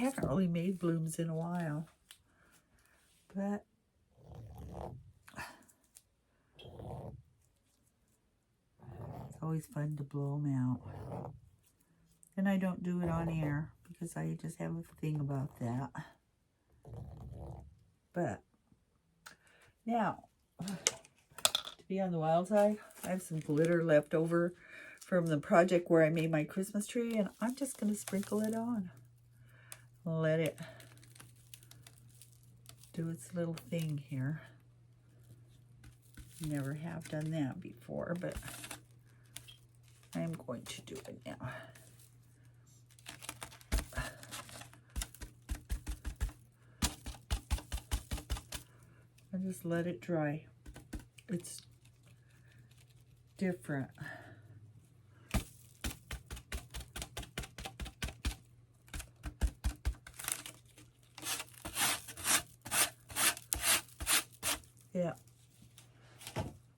haven't really made blooms in a while, but it's always fun to blow them out. And I don't do it on air because I just have a thing about that. But now, to be on the wild side, I have some glitter left over from the project where I made my Christmas tree, and I'm just going to sprinkle it on. Let it do its little thing here. Never have done that before, but I'm going to do it now. And just let it dry. It's different. Yeah.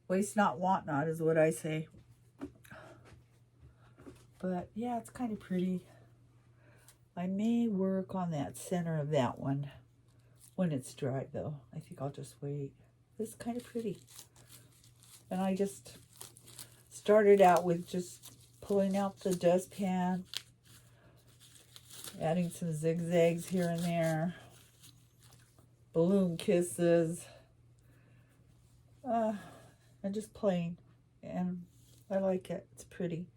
Waste not, want not is what I say. But yeah, it's kind of pretty. I may work on that center of that one when it's dry, though. I think I'll just wait. It's kind of pretty. And I just started out with just pulling out the dustpan, adding some zigzags here and there, balloon kisses, and just plain. And I like it. It's pretty.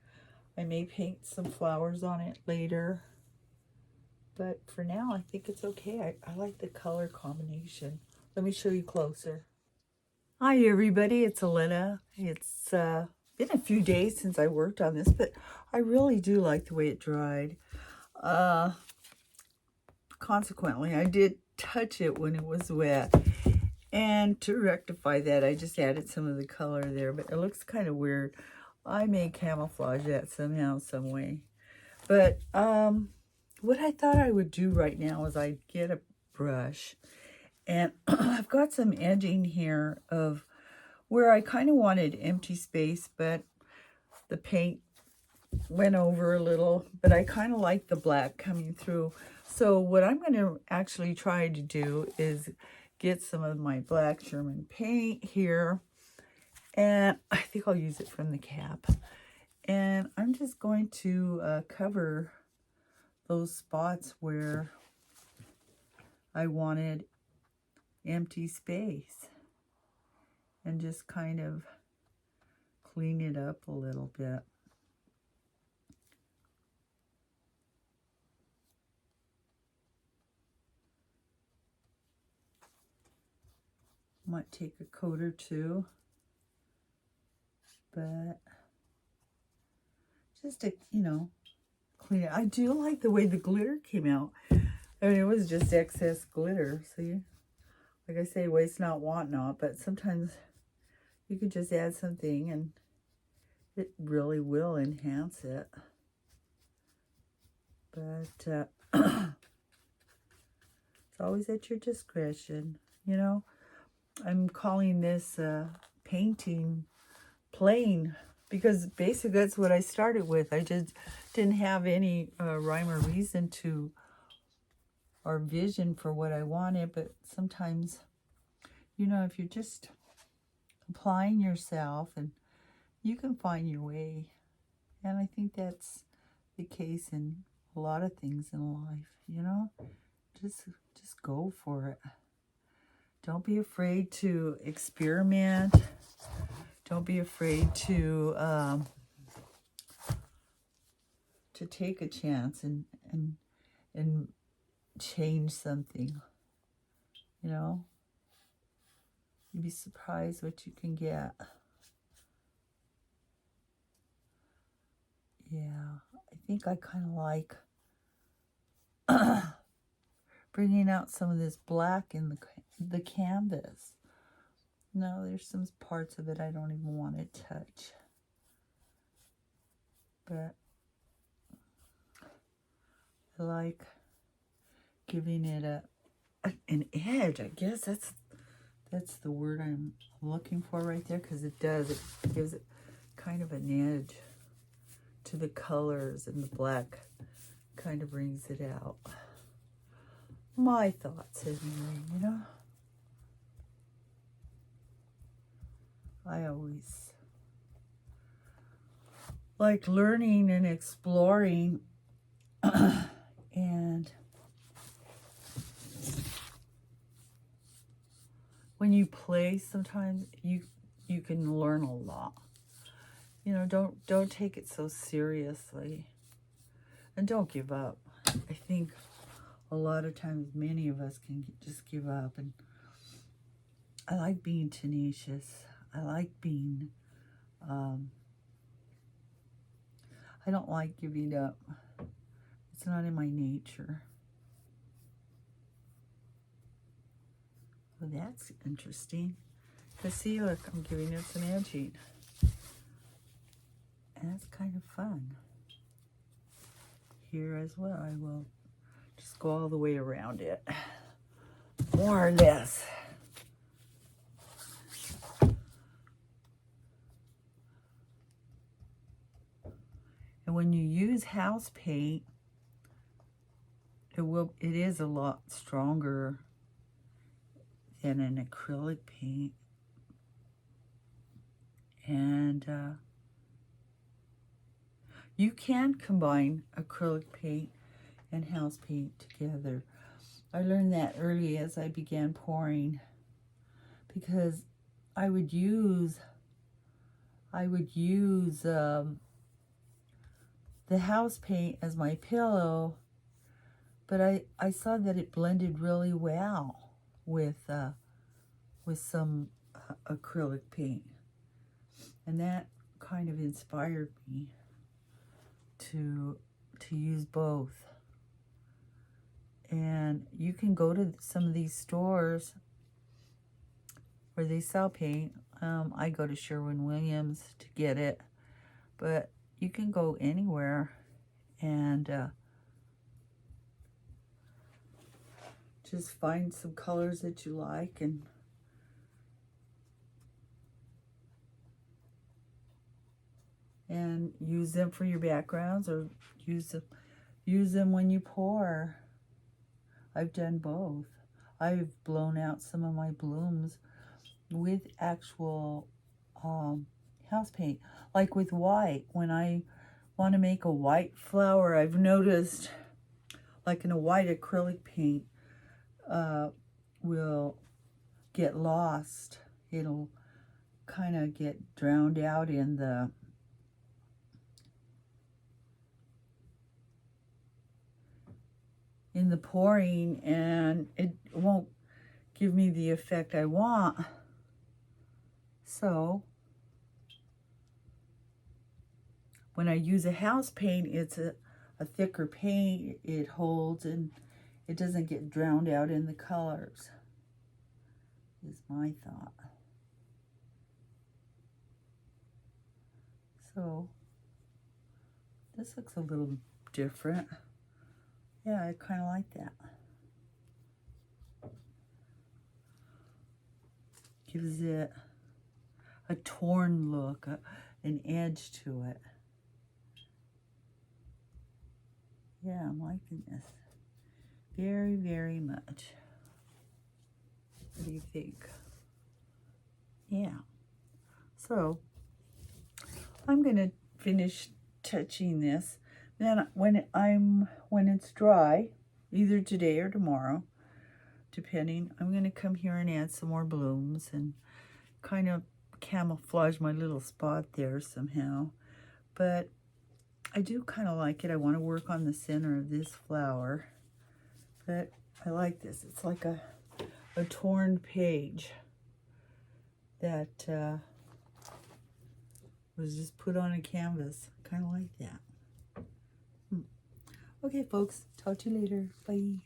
I may paint some flowers on it later. But for now, I think it's okay. I like the color combination. Let me show you closer. Hi, everybody. It's Elena. It's been a few days since I worked on this, but I really do like the way it dried. Consequently, I did touch it when it was wet. And to rectify that, I just added some of the color there, but it looks kind of weird. I may camouflage that somehow, some way. But what I thought I would do right now is I'd get a brush, and I've got some edging here of where I kind of wanted empty space, but the paint went over a little, but I kind of like the black coming through. So what I'm going to actually try to do is get some of my black Sherman paint here, and I think I'll use it from the cap. And I'm just going to cover those spots where I wanted empty space and just kind of clean it up a little bit. Might take a coat or two, but just to, clean it. I do like the way the glitter came out. I mean, it was just excess glitter. So like I say, waste not, want not, but sometimes you could just add something and it really will enhance it. But it's always at your discretion, I'm calling this painting plain because basically that's what I started with. I just didn't have any rhyme or reason to or vision for what I wanted, but sometimes, if you're just applying yourself, and you can find your way. And I think that's the case in a lot of things in life, just go for it. Don't be afraid to experiment. Don't be afraid to take a chance and change something. You'd be surprised what you can get. Yeah, I think I kind of like bringing out some of this black in the canvas. No, there's some parts of it I don't even want to touch. But I like giving it an edge. I guess that's the word I'm looking for right there, because it gives it kind of an edge to the colors, and the black kind of brings it out. My thoughts anyway, you know. I always like learning and exploring and when you play sometimes you can learn a lot. You know, don't take it so seriously. And don't give up. I think a lot of times many of us can just give up. And I like being tenacious. I like being, I don't like giving up. It's not in my nature. Well, that's interesting. Because see, look, I'm giving it some edging. And that's kind of fun. Here as well, I will just go all the way around it. More or less. And when you use house paint, it is a lot stronger than an acrylic paint. And you can combine acrylic paint and house paint together. I learned that early as I began pouring, because I would use the house paint as my pillow, but I saw that it blended really well with some acrylic paint, and that kind of inspired me to use both. And you can go to some of these stores where they sell paint. I go to Sherwin-Williams to get it, but you can go anywhere and just find some colors that you like and use them for your backgrounds, or use them when you pour. I've done both. I've blown out some of my blooms with actual house paint. Like with white, when I want to make a white flower, I've noticed, like in a white acrylic paint, will get lost. It'll kind of get drowned out in the pouring, and it won't give me the effect I want. So when I use a house paint, it's a thicker paint. It holds and it doesn't get drowned out in the colors, is my thought. So this looks a little different. Yeah, I kind of like that. Gives it a torn look, an edge to it. Yeah, I'm liking this very, very much. What do you think? Yeah. So I'm gonna finish touching this. Then when it's dry, either today or tomorrow, depending, I'm gonna come here and add some more blooms and kind of camouflage my little spot there somehow. But I do kind of like it. I want to work on the center of this flower, but I like this. It's like a torn page that was just put on a canvas. Kind of like that. Okay, folks. Talk to you later. Bye.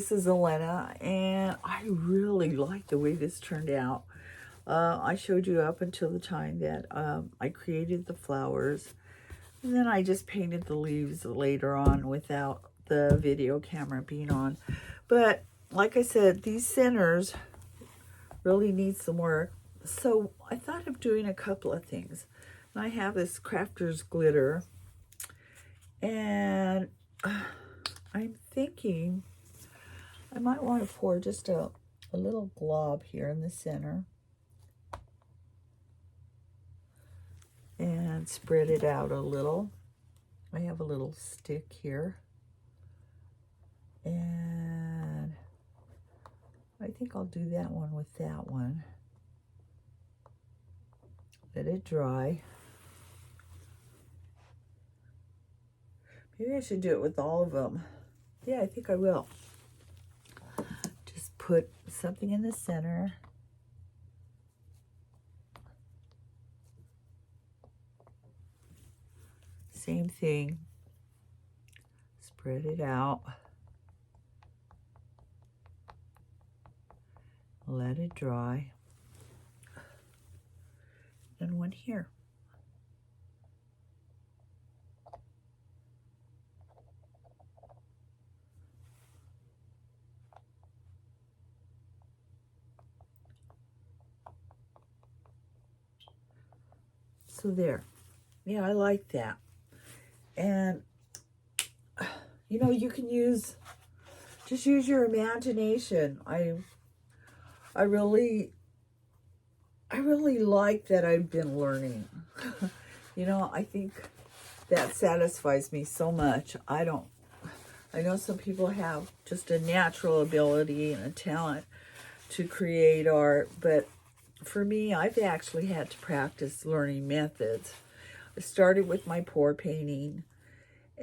this is Elena, and I really like the way this turned out. I showed you up until the time that I created the flowers, and then I just painted the leaves later on without the video camera being on. But like I said, these centers really need some work. So I thought of doing a couple of things. And I have this Crafters glitter, and I'm thinking I might want to pour just a little glob here in the center and spread it out a little. I have a little stick here, and I think I'll do that one with that one. Let it dry. Maybe I should do it with all of them. Yeah, I think I will. Just put something in the center. Same thing. Spread it out. Let it dry. And one here. So there. Yeah, I like that. And you know, you can just use your imagination. I really like that I've been learning. You know, I think that satisfies me so much. I know some people have just a natural ability and a talent to create art, but for me, I've actually had to practice learning methods. I started with my pour painting,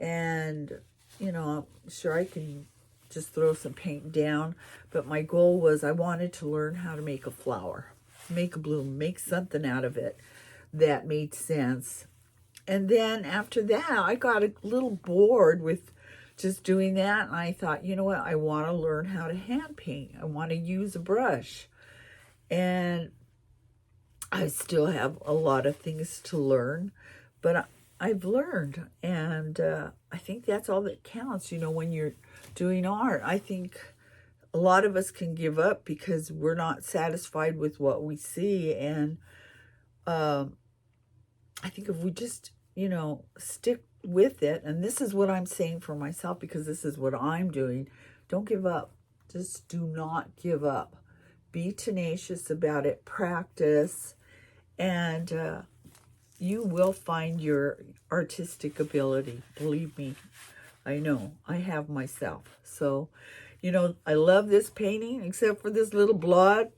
and you know, sure, I can just throw some paint down, but my goal was I wanted to learn how to make a flower, make a bloom, make something out of it that made sense. And then after that, I got a little bored with just doing that, and I thought, you know what, I want to learn how to hand paint. I want to use a brush. And I still have a lot of things to learn, but I've learned, and I think that's all that counts, you know, when you're doing art. I think a lot of us can give up because we're not satisfied with what we see, and I think if we just, you know, stick with it, and this is what I'm saying for myself because this is what I'm doing, don't give up. Just do not give up. Be tenacious about it, practice, and you will find your artistic ability. Believe me, I know. I have myself. So, you know, I love this painting, except for this little blot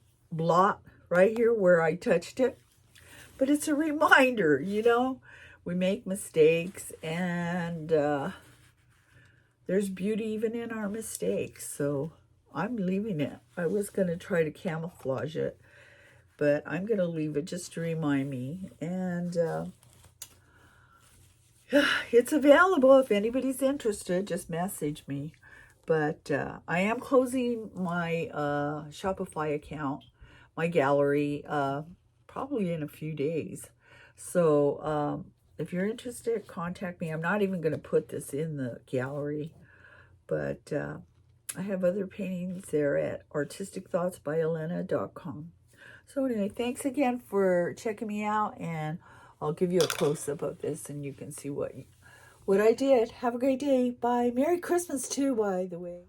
right here where I touched it. But it's a reminder, you know, we make mistakes, and there's beauty even in our mistakes. So I'm leaving it. I was going to try to camouflage it, but I'm going to leave it just to remind me. And it's available if anybody's interested. Just message me. But I am closing my Shopify account, my gallery, probably in a few days. So if you're interested, contact me. I'm not even going to put this in the gallery, but I have other paintings there at artisticthoughtsbyelena.com. So anyway, thanks again for checking me out, and I'll give you a close-up of this, and you can see what I did. Have a great day. Bye. Merry Christmas, too, by the way.